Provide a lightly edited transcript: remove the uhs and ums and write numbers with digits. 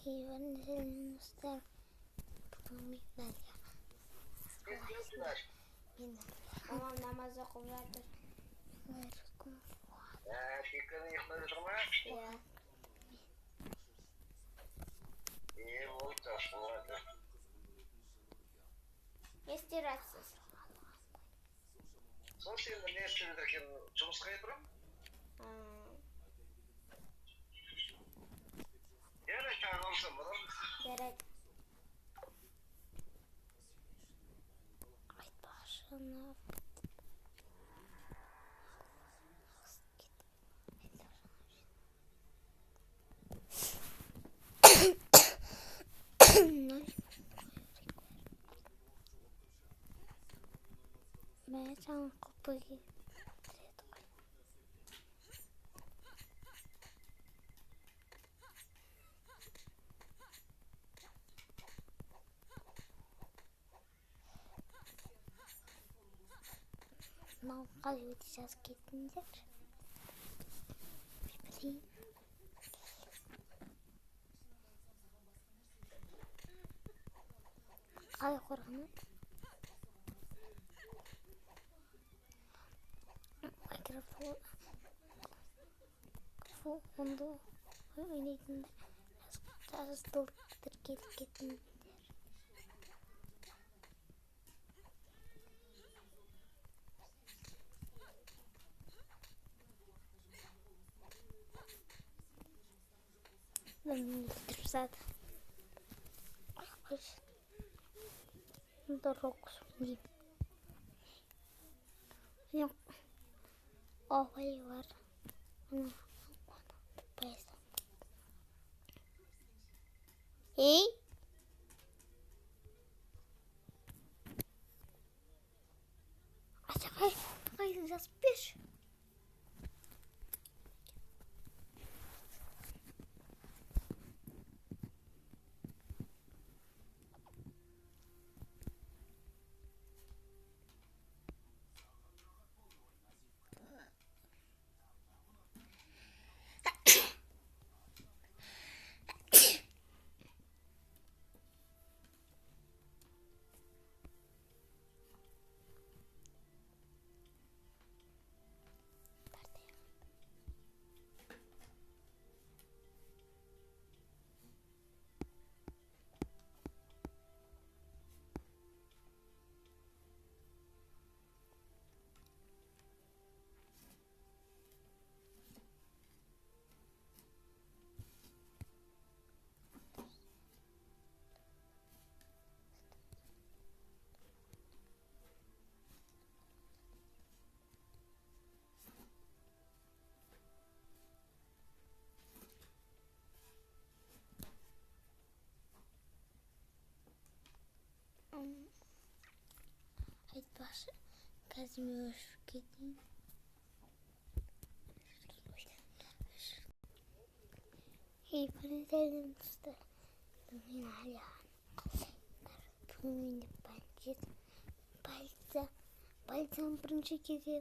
Иван Tamam, namaz okup жатыр. Шеканы ұйықтап жатыр ма? Иә. Болды, жақсы болады. Не істеп жатсыз? Сол сен не істеп жатыр екен, жұмысқа кетіп Жарайды, тағы алсам болады. Жарайды. Бәлсаң құпығы. Мынау қалай өте жазып кеттіңдер? Білейін. Қалай қорғаны? Микрофонды ойнайтын жаздылып тіркеліп кеттіңдер. Мен тұрсады. Дорог деймін. Овай бар. Ей! Ай, жазып берші. Айтпақшы, қазір мен өшіп кетейін. Ипанетелім тұсты. Мен әліған бүгін бәлсам бірінші кезде